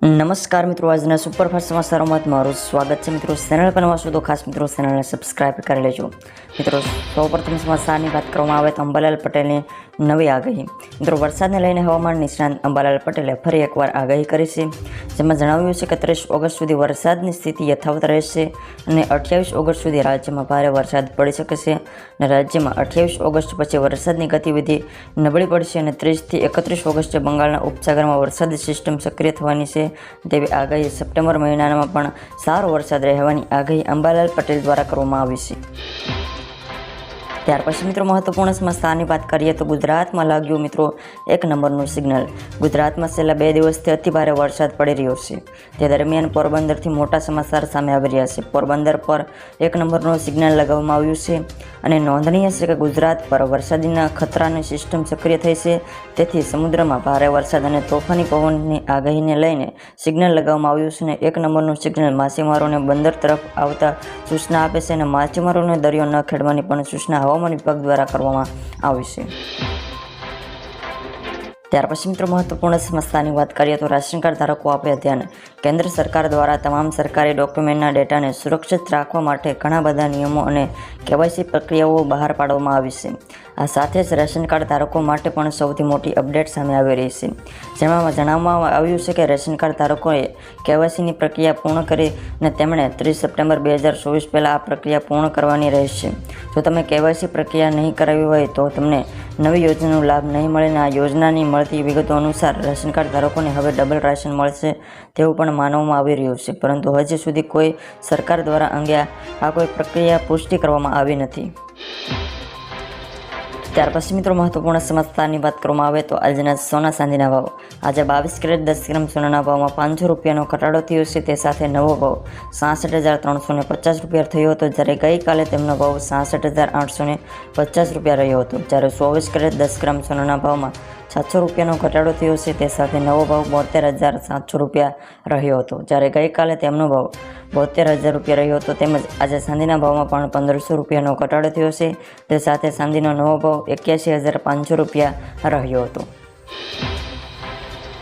નમસ્કાર મિત્રો, આજના સુપરફાસ્ટ સમાચારોમાં તમારું સ્વાગત છે. મિત્રો, ચેનલ પર નવા છો તો ખાસ મિત્રો ચેનલને સબસ્ક્રાઇબ કરી લેજો. મિત્રો, સૌપ્રથમ સમાચારની વાત કરવામાં આવે તો અંબાલાલ પટેલની નવી આગાહી. મિત્રો, વરસાદને લઈને હવામાન નિષ્ણાંત અંબાલાલ પટેલે ફરી એકવાર આગાહી કરી છે, જેમાં જણાવ્યું છે કે 30 ઓગસ્ટ સુધી વરસાદની સ્થિતિ યથાવત રહેશે અને 28 ઓગસ્ટ સુધી રાજ્યમાં ભારે વરસાદ પડી શકે છે અને રાજ્યમાં 28 ઓગસ્ટ પછી વરસાદની ગતિવિધિ નબળી પડશે અને 30 થી 31 ઓગસ્ટે બંગાળના ઉપસાગરમાં વરસાદી સિસ્ટમ સક્રિય થવાની છે તેવી આગાહી. સપ્ટેમ્બર મહિનામાં પણ સારો વરસાદ રહેવાની આગાહી અંબાલાલ પટેલ દ્વારા કરવામાં આવી છે. ત્યાર પછી મિત્રો મહત્વપૂર્ણ સમાચારની વાત કરીએ તો ગુજરાતમાં લાગ્યું મિત્રો 1 નંબરનું સિગ્નલ. ગુજરાતમાં છેલ્લા 2 દિવસથી અતિભારે વરસાદ પડી રહ્યો છે. તે દરમિયાન પોરબંદરથી મોટા સમાચાર સામે આવી રહ્યા છે. પોરબંદર પર 1 નંબરનું સિગ્નલ લગાવવામાં આવ્યું છે અને નોંધનીય છે કે ગુજરાત પર વરસાદીના ખતરાની સિસ્ટમ સક્રિય થઈ છે. તેથી સમુદ્રમાં ભારે વરસાદ અને તોફાની પવનની આગાહીને લઈને સિગ્નલ લગાવવામાં આવ્યું છે અને 1 નંબરનું સિગ્નલ માછીમારોને બંદર તરફ આવતા સૂચના આપે છે અને માછીમારોને દરિયો ન ખેડવાની પણ સૂચના હવામાન વિભાગ દ્વારા કરવામાં આવી છે. ત્યાર પછી મિત્રો મહત્વપૂર્ણ સમાચારની વાત કરીએ તો રાશન કાર્ડ ધારકો આપે ધ્યાન. કેન્દ્ર સરકાર દ્વારા તમામ સરકારી ડોક્યુમેન્ટના ડેટાને સુરક્ષિત રાખવા માટે ઘણા બધા નિયમો અને કેવાયસી પ્રક્રિયાઓ બહાર પાડવામાં આવી છે. આ સાથે જ રેશન કાર્ડ ધારકો માટે પણ સૌથી મોટી અપડેટ સામે આવી રહી છે, જેમાં જણાવવામાં આવ્યું છે કે રેશન કાર્ડ ધારકોએ કેવાયસીની પ્રક્રિયા પૂર્ણ કરી અને તેમણે 30 સપ્ટેમ્બર 2024 પહેલાં આ પ્રક્રિયા પૂર્ણ કરવાની રહેશે. જો તમે કેવાયસી પ્રક્રિયા નહીં કરાવી હોય તો તમને નવી યોજનાનો લાભ નહીં મળે અને આ યોજનાની મળતી વિગતો અનુસાર રેશન કાર્ડ ધારકોને હવે ડબલ રાશન મળશે તેવું પણ માનવામાં આવી રહ્યું છે, પરંતુ હજી સુધી કોઈ સરકાર દ્વારા અંગે આ કોઈ પ્રક્રિયા પુષ્ટિ કરવામાં આવી નથી. ત્યાર પછી મિત્રો મહત્વપૂર્ણ સમાચારની વાત કરવામાં આવે તો આજના સોના ચાંદીના ભાવ. આજે 22 કેરેટ 10 ગ્રામ સોનાના ભાવમાં 500 રૂપિયાનો ઘટાડો થયો છે. તે સાથે નવો ભાવ 66,350 રૂપિયા થયો હતો, જ્યારે ગઈકાલે તેમનો ભાવ 66,850 રૂપિયા રહ્યો હતો. જ્યારે 24 કેરેટ 10 ગ્રામ સોનાના ભાવમાં 700 રૂપિયાનો ઘટાડો થયો છે. તે સાથે નવો ભાવ 72,700 રૂપિયા રહ્યો હતો, જ્યારે ગઈકાલે તેમનો ભાવ 72,000 રૂપિયા રહ્યો હતો. તેમજ આજે ચાંદીના ભાવમાં પણ 1,500 રૂપિયાનો ઘટાડો થયો છે. તે સાથે ચાંદીનો નવો ભાવ 81,500 રૂપિયા રહ્યો હતો.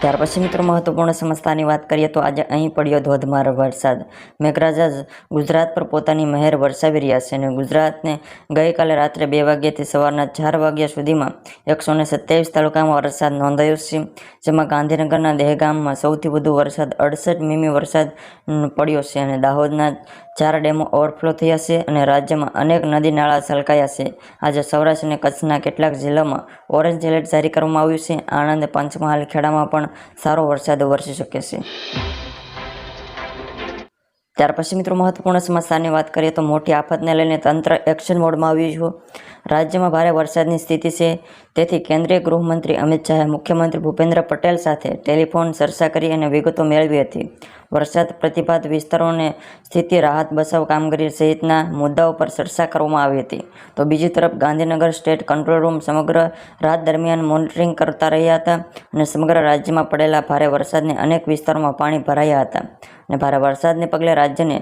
ત્યાર પછી મિત્રો મહત્વપૂર્ણ સમાચારની વાત કરીએ તો આજે અહીં પડ્યો ધોધમાર વરસાદ. મેઘરાજા ગુજરાત પર પોતાની મહેર વરસાવી રહ્યા છે અને ગુજરાતને ગઈકાલે રાત્રે 2 વાગ્યાથી સવારના 4 વાગ્યા સુધીમાં 127 તાલુકામાં વરસાદ નોંધાયો છે, જેમાં ગાંધીનગરના દહેગામમાં સૌથી વધુ વરસાદ 68 મીમી વરસાદ પડ્યો છે અને દાહોદના 4 ડેમો ઓવરફ્લો થયા છે અને રાજ્યમાં અનેક નદી નાળા છલકાયા છે. આજે સૌરાષ્ટ્ર અને કચ્છના કેટલાક જિલ્લામાં ઓરેન્જ એલર્ટ જારી કરવામાં આવ્યું છે. આણંદ, પંચમહાલ, ખેડામાં પણ સારો વરસાદ વરસી શકે છે. ત્યાર પછી મિત્રો મહત્વપૂર્ણ સમાચારની વાત કરીએ તો મોટી આફતને લઈને તંત્ર એક્શન મોડમાં આવ્યું છે. રાજ્યમાં ભારે વરસાદની સ્થિતિ છે, તેથી કેન્દ્રીય ગૃહમંત્રી અમિત શાહે મુખ્યમંત્રી ભૂપેન્દ્ર પટેલ સાથે ટેલિફોન ચર્ચા કરી અને વિગતો મેળવી હતી. વરસાદ પ્રતિભાત વિસ્તારોને સ્થિતિ, રાહત બચાવ કામગીરી સહિતના મુદ્દાઓ પર ચર્ચા કરવામાં આવી હતી. તો બીજી તરફ ગાંધીનગર સ્ટેટ કંટ્રોલ રૂમ સમગ્ર રાત દરમિયાન મોનિટરિંગ કરતા રહ્યા હતા અને સમગ્ર રાજ્યમાં પડેલા ભારે વરસાદને અનેક વિસ્તારોમાં પાણી ભરાયા હતા અને ભારે વરસાદને પગલે રાજ્યને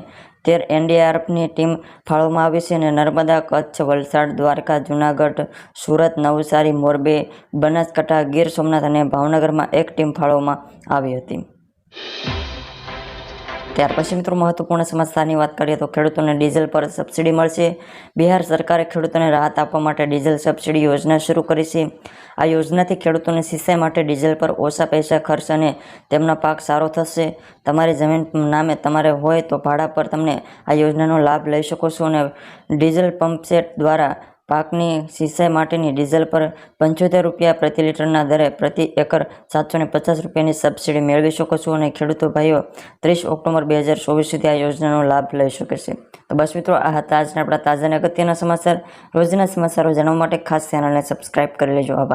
13 એનડીઆરએફની ટીમ ફાળવવામાં આવી છે અને નર્મદા, કચ્છ, વલસાડ, દ્વારકા, જૂનાગઢ, સુરત, નવસારી, મોરબી, બનાસકાંઠા, ગીર સોમનાથ અને ભાવનગરમાં 1 ટીમ ફાળવવામાં આવી હતી. ત્યાર પછી મિત્રો મહત્વપૂર્ણ સમાચારની વાત કરીએ તો ખેડૂતોને ડીઝલ પર સબસિડી મળશે. બિહાર સરકારે ખેડૂતોને રાહત આપવા માટે ડીઝલ સબસિડી યોજના શરૂ કરી છે. આ યોજનાથી ખેડૂતોને સિંચાઈ માટે ડીઝલ પર ઓછા પૈસા ખર્ચ અને તેમનો પાક સારો થશે. તમારી જમીન નામે તમારે હોય તો ભાડા પર તમને આ યોજનાનો લાભ લઈ શકો છો અને ડીઝલ પંપસેટ દ્વારા પાકની સિંચાઈ માટેની ડીઝલ પર 75 રૂપિયા પ્રતિ લીટરના દરે પ્રતિ એકર 750 રૂપિયાની સબસિડી મેળવી શકો છો અને ખેડૂતો ભાઈઓ 30 ઓક્ટોબર 2024 સુધી આ યોજનાનો લાભ લઈ શકે છે. તો બસ મિત્રો, આ હતા આજના આપણા તાજા અને અગત્યના સમાચાર. રોજના સમાચારો જાણવા માટે ખાસ ચેનલને સબસ્ક્રાઇબ કરી લેજો. આભાર.